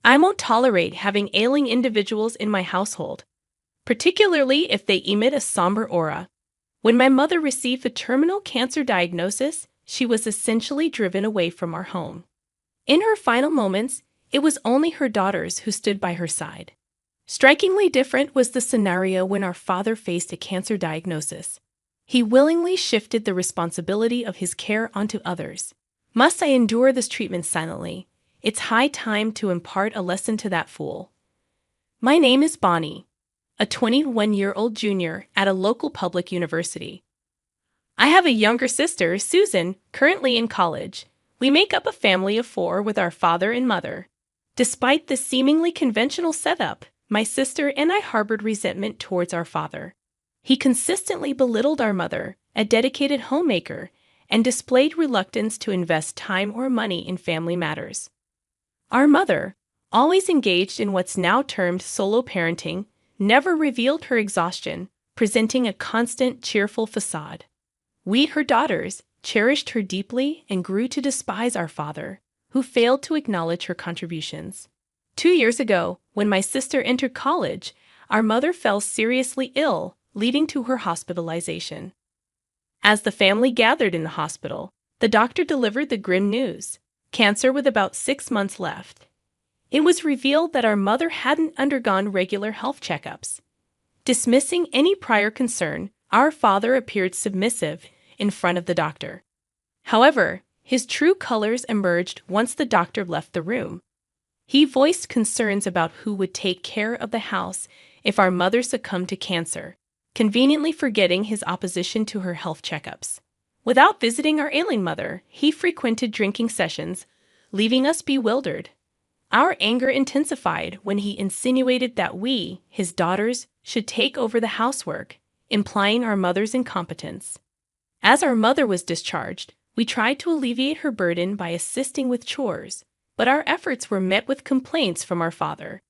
I won't tolerate having ailing individuals in my household, particularly if they emit a somber aura. When my mother received a terminal cancer diagnosis, she was essentially driven away from our home. In her final moments, it was only her daughters who stood by her side. Strikingly different was the scenario when our father faced a cancer diagnosis. He willingly shifted the responsibility of his care onto others. Must I endure this treatment silently? It's high time to impart a lesson to that fool. My name is Bonnie, a 21-year-old junior at a local public university. I have a younger sister, Susan, currently in college. We make up a family of 4 with our father and mother. Despite this seemingly conventional setup, my sister and I harbored resentment towards our father. He consistently belittled our mother, a dedicated homemaker, and displayed reluctance to invest time or money in family matters. Our mother, always engaged in what's now termed solo parenting, never revealed her exhaustion, presenting a constant, cheerful facade. We, her daughters, cherished her deeply and grew to despise our father, who failed to acknowledge her contributions. 2 years ago, when my sister entered college, our mother fell seriously ill, leading to her hospitalization. As the family gathered in the hospital, the doctor delivered the grim news: cancer with about 6 months left. It was revealed that our mother hadn't undergone regular health checkups. Dismissing any prior concern, our father appeared submissive in front of the doctor. However, his true colors emerged once the doctor left the room. He voiced concerns about who would take care of the house if our mother succumbed to cancer, conveniently forgetting his opposition to her health checkups. Without visiting our ailing mother, he frequented drinking sessions, leaving us bewildered. Our anger intensified when he insinuated that we, his daughters, should take over the housework, implying our mother's incompetence. As our mother was discharged, we tried to alleviate her burden by assisting with chores, but our efforts were met with complaints from our father.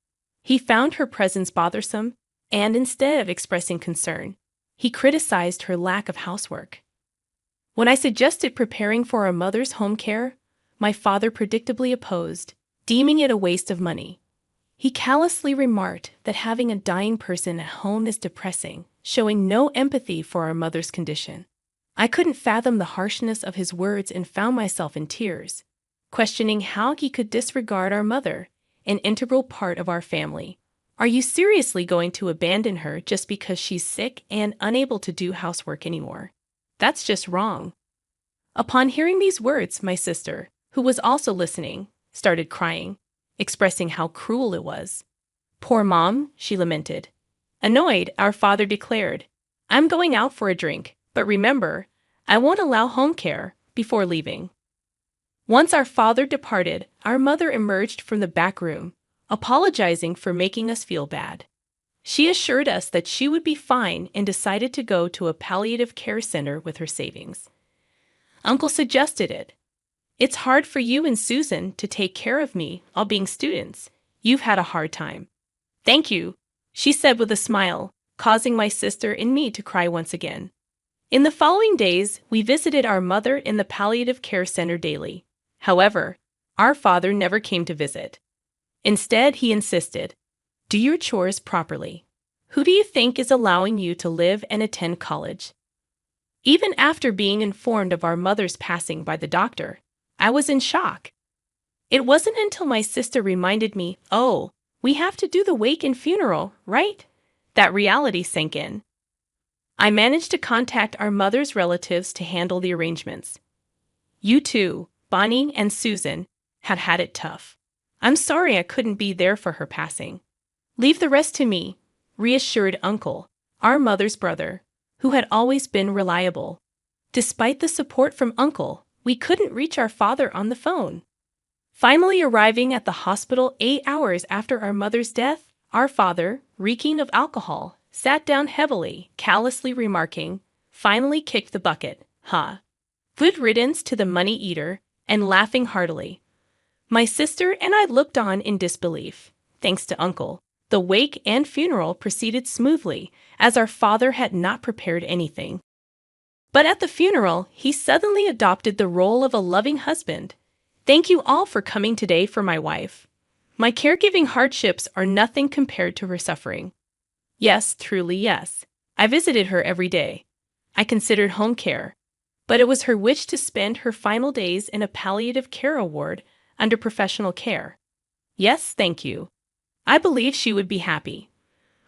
He found her presence bothersome, and instead of expressing concern, he criticized her lack of housework. When I suggested preparing for our mother's home care, my father predictably opposed, deeming it a waste of money. He callously remarked that having a dying person at home is depressing, showing no empathy for our mother's condition. I couldn't fathom the harshness of his words and found myself in tears, questioning how he could disregard our mother, an integral part of our family. Are you seriously going to abandon her just because she's sick and unable to do housework anymore? That's just wrong. Upon hearing these words, my sister, who was also listening, started crying, expressing how cruel it was. Poor Mom, she lamented. Annoyed, our father declared, I'm going out for a drink, but remember, I won't allow home care before leaving. Once our father departed, our mother emerged from the back room, apologizing for making us feel bad. She assured us that she would be fine and decided to go to a palliative care center with her savings. Uncle suggested it. It's hard for you and Susan to take care of me, all being students. You've had a hard time. Thank you, she said with a smile, causing my sister and me to cry once again. In the following days, we visited our mother in the palliative care center daily. However, our father never came to visit. Instead, he insisted, do your chores properly. Who do you think is allowing you to live and attend college? Even after being informed of our mother's passing by the doctor, I was in shock. It wasn't until my sister reminded me, oh, we have to do the wake and funeral, right? That reality sank in. I managed to contact our mother's relatives to handle the arrangements. You two, Bonnie and Susan, had it tough. I'm sorry I couldn't be there for her passing. Leave the rest to me, reassured Uncle, our mother's brother, who had always been reliable. Despite the support from Uncle, we couldn't reach our father on the phone. Finally arriving at the hospital 8 hours after our mother's death, our father, reeking of alcohol, sat down heavily, callously remarking, finally kicked the bucket, huh? Good riddance to the money-eater, and laughing heartily. My sister and I looked on in disbelief. Thanks to Uncle, the wake and funeral proceeded smoothly, as our father had not prepared anything. But at the funeral, he suddenly adopted the role of a loving husband. Thank you all for coming today for my wife. My caregiving hardships are nothing compared to her suffering. Yes, truly yes. I visited her every day. I considered home care. But it was her wish to spend her final days in a palliative care ward under professional care. Yes, thank you. I believe she would be happy.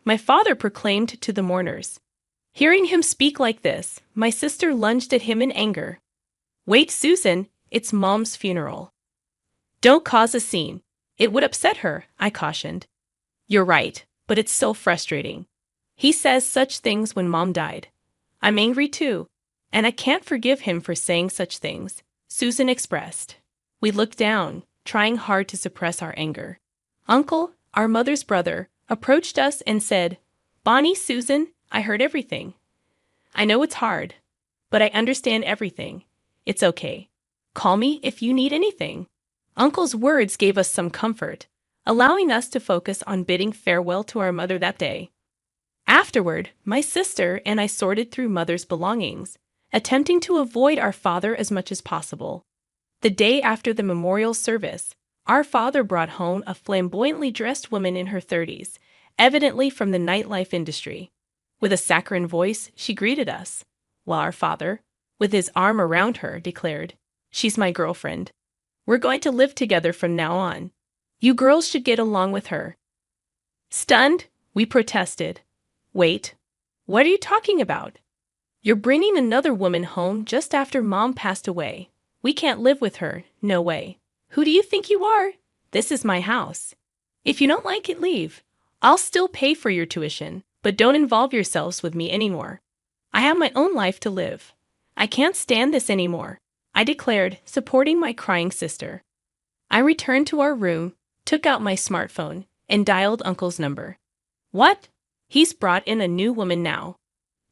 My father proclaimed to the mourners. Hearing him speak like this, my sister lunged at him in anger. Wait, Susan, it's Mom's funeral. Don't cause a scene. It would upset her, I cautioned. You're right, but it's so frustrating. He says such things when Mom died. I'm angry too, and I can't forgive him for saying such things, Susan expressed. We looked down, trying hard to suppress our anger. Uncle, our mother's brother, approached us and said, Bonnie, Susan, I heard everything. I know it's hard, but I understand everything. It's okay. Call me if you need anything. Uncle's words gave us some comfort, allowing us to focus on bidding farewell to our mother that day. Afterward, my sister and I sorted through Mother's belongings, attempting to avoid our father as much as possible. The day after the memorial service, our father brought home a flamboyantly dressed woman in her 30s, evidently from the nightlife industry. With a saccharine voice, she greeted us, while our father, with his arm around her, declared, She's my girlfriend. We're going to live together from now on. You girls should get along with her. Stunned, we protested. Wait, what are you talking about? You're bringing another woman home just after Mom passed away. We can't live with her, no way. Who do you think you are? This is my house. If you don't like it, leave. I'll still pay for your tuition, but don't involve yourselves with me anymore. I have my own life to live. I can't stand this anymore, I declared, supporting my crying sister. I returned to our room, took out my smartphone, and dialed Uncle's number. What? He's brought in a new woman now.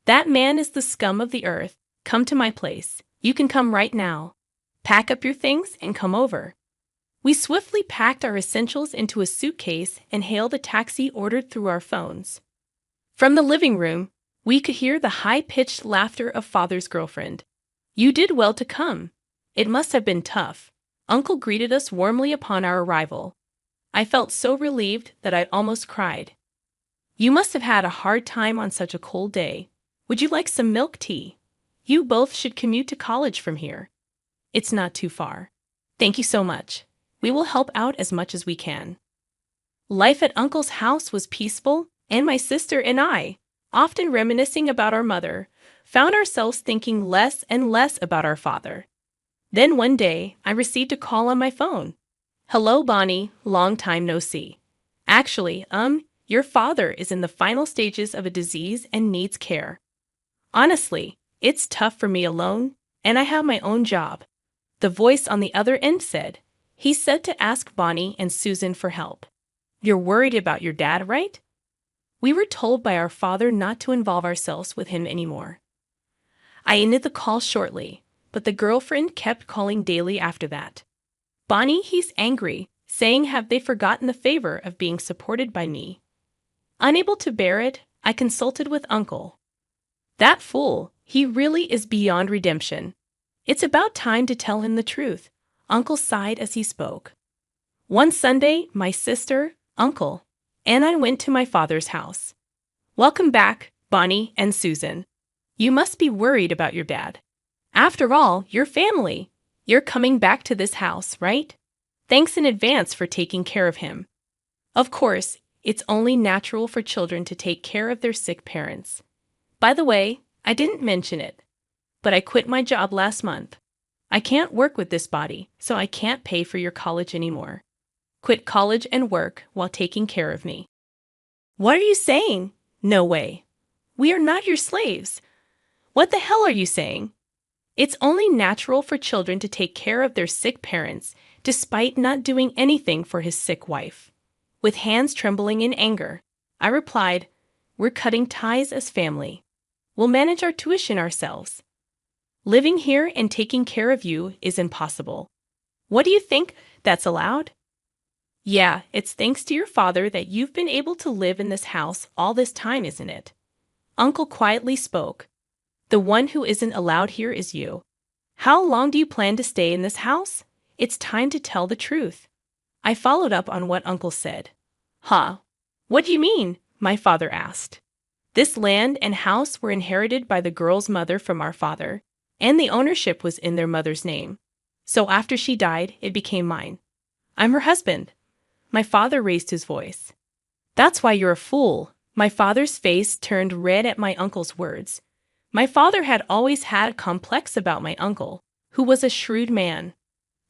That man is the scum of the earth. Come to my place. You can come right now. Pack up your things and come over. We swiftly packed our essentials into a suitcase and hailed a taxi ordered through our phones. From the living room, we could hear the high-pitched laughter of Father's girlfriend. You did well to come. It must have been tough. Uncle greeted us warmly upon our arrival. I felt so relieved that I almost cried. You must have had a hard time on such a cold day. Would you like some milk tea? You both should commute to college from here. It's not too far. Thank you so much. We will help out as much as we can. Life at Uncle's house was peaceful, and my sister and I, often reminiscing about our mother, found ourselves thinking less and less about our father. Then one day, I received a call on my phone. Hello, Bonnie, long time no see. Actually, your father is in the final stages of a disease and needs care. Honestly, it's tough for me alone, and I have my own job. The voice on the other end said, he said to ask Bonnie and Susan for help. You're worried about your dad, right? We were told by our father not to involve ourselves with him anymore. I ended the call shortly, but the girlfriend kept calling daily after that. Bonnie, he's angry, saying have they forgotten the favor of being supported by me. Unable to bear it, I consulted with Uncle. That fool, he really is beyond redemption. It's about time to tell him the truth, Uncle sighed as he spoke. One Sunday, my sister, Uncle, and I went to my father's house. Welcome back, Bonnie and Susan. You must be worried about your dad. After all, you're family. You're coming back to this house, right? Thanks in advance for taking care of him. Of course, it's only natural for children to take care of their sick parents. By the way, I didn't mention it, but I quit my job last month. I can't work with this body, so I can't pay for your college anymore. Quit college and work while taking care of me. What are you saying? No way. We are not your slaves. What the hell are you saying? It's only natural for children to take care of their sick parents, despite not doing anything for his sick wife. With hands trembling in anger, I replied, we're cutting ties as family. We'll manage our tuition ourselves. Living here and taking care of you is impossible. What do you think? That's allowed? Yeah, it's thanks to your father that you've been able to live in this house all this time, isn't it? Uncle quietly spoke. The one who isn't allowed here is you. How long do you plan to stay in this house? It's time to tell the truth. I followed up on what Uncle said. Huh? What do you mean? My father asked. This land and house were inherited by the girl's mother from our father, and the ownership was in their mother's name. So after she died, it became mine. I'm her husband. My father raised his voice. That's why you're a fool. My father's face turned red at my uncle's words. My father had always had a complex about my uncle, who was a shrewd man.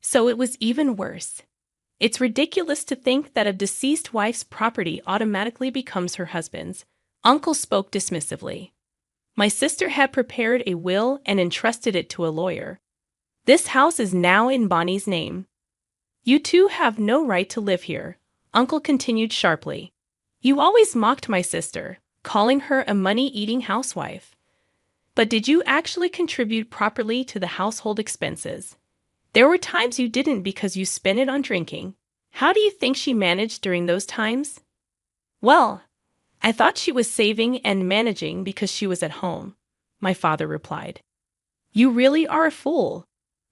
So it was even worse. It's ridiculous to think that a deceased wife's property automatically becomes her husband's. Uncle spoke dismissively. My sister had prepared a will and entrusted it to a lawyer. This house is now in Bonnie's name. You two have no right to live here, Uncle continued sharply. You always mocked my sister, calling her a money-eating housewife. But did you actually contribute properly to the household expenses? There were times you didn't because you spent it on drinking. How do you think she managed during those times? Well, I thought she was saving and managing because she was at home, my father replied. You really are a fool.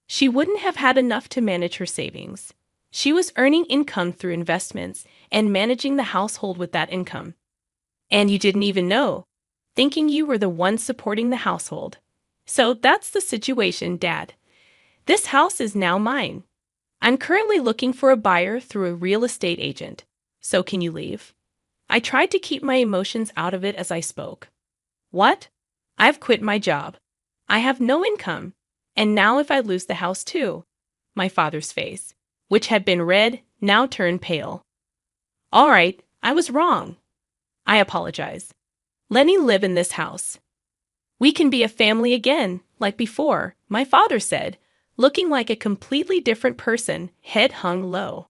She wouldn't have had enough to manage her savings. She was earning income through investments and managing the household with that income. And you didn't even know, thinking you were the one supporting the household. So that's the situation, Dad. This house is now mine. I'm currently looking for a buyer through a real estate agent. So can you leave? I tried to keep my emotions out of it as I spoke. What? I've quit my job. I have no income. And now if I lose the house too? My father's face, which had been red, now turned pale. All right, I was wrong. I apologize. Let me live in this house. We can be a family again, like before, my father said, looking like a completely different person, head hung low.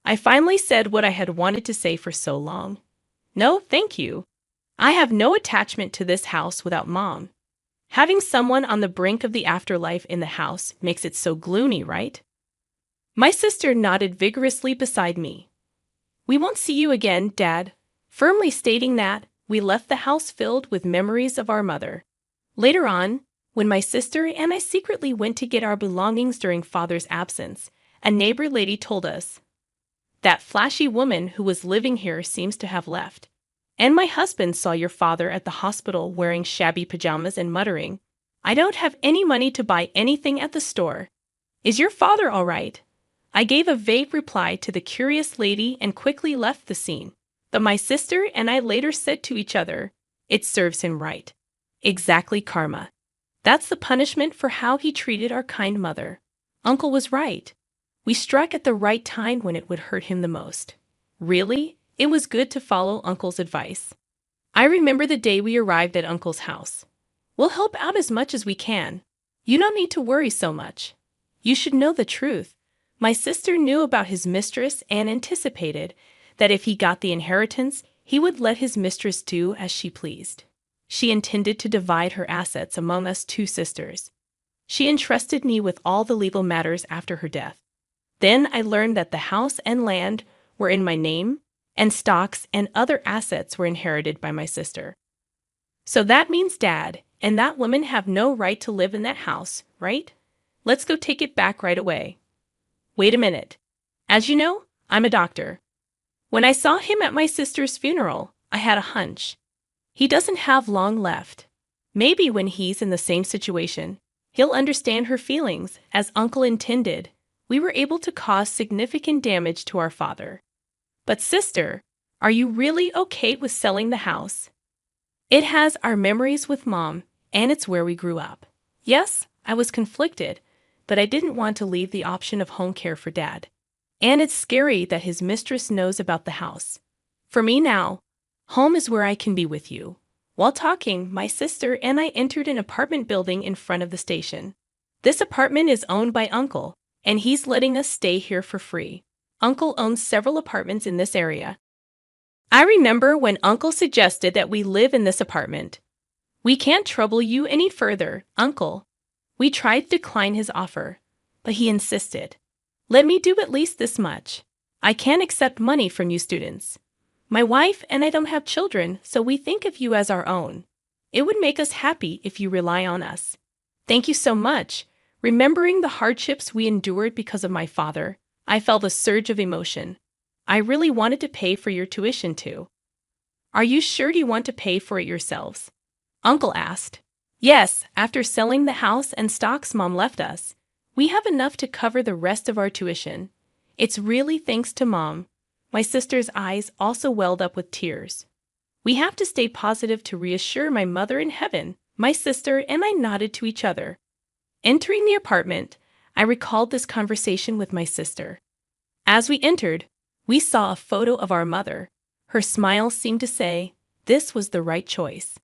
I finally said what I had wanted to say for so long. No, thank you. I have no attachment to this house without Mom. Having someone on the brink of the afterlife in the house makes it so gloomy, right? My sister nodded vigorously beside me. We won't see you again, Dad, firmly stating that we left the house filled with memories of our mother. Later on, when my sister and I secretly went to get our belongings during Father's absence, a neighbor lady told us, that flashy woman who was living here seems to have left. And my husband saw your father at the hospital wearing shabby pajamas and muttering, I don't have any money to buy anything at the store. Is your father all right? I gave a vague reply to the curious lady and quickly left the scene. But my sister and I later said to each other, it serves him right. Exactly karma. That's the punishment for how he treated our kind mother. Uncle was right. We struck at the right time when it would hurt him the most. Really, it was good to follow Uncle's advice. I remember the day we arrived at Uncle's house. We'll help out as much as we can. You don't need to worry so much. You should know the truth. My sister knew about his mistress and anticipated that if he got the inheritance, he would let his mistress do as she pleased. She intended to divide her assets among us two sisters. She entrusted me with all the legal matters after her death. Then I learned that the house and land were in my name, and stocks and other assets were inherited by my sister. So that means Dad and that woman have no right to live in that house, right? Let's go take it back right away. Wait a minute. As you know, I'm a doctor. When I saw him at my sister's funeral, I had a hunch. He doesn't have long left. Maybe when he's in the same situation, he'll understand her feelings as Uncle intended. We were able to cause significant damage to our father. But sister, are you really okay with selling the house? It has our memories with Mom, and it's where we grew up. Yes, I was conflicted, but I didn't want to leave the option of home care for Dad. And it's scary that his mistress knows about the house. For me now, home is where I can be with you. While talking, my sister and I entered an apartment building in front of the station. This apartment is owned by Uncle, and he's letting us stay here for free. Uncle owns several apartments in this area. I remember when Uncle suggested that we live in this apartment. We can't trouble you any further, Uncle. We tried to decline his offer, but he insisted. Let me do at least this much. I can't accept money from you students. My wife and I don't have children, so we think of you as our own. It would make us happy if you rely on us. Thank you so much. Remembering the hardships we endured because of my father, I felt a surge of emotion. I really wanted to pay for your tuition too. Are you sure you want to pay for it yourselves? Uncle asked. Yes, after selling the house and stocks Mom left us, we have enough to cover the rest of our tuition. It's really thanks to Mom. My sister's eyes also welled up with tears. We have to stay positive to reassure my mother in heaven. My sister and I nodded to each other. Entering the apartment, I recalled this conversation with my sister. As we entered, we saw a photo of our mother. Her smile seemed to say, this was the right choice.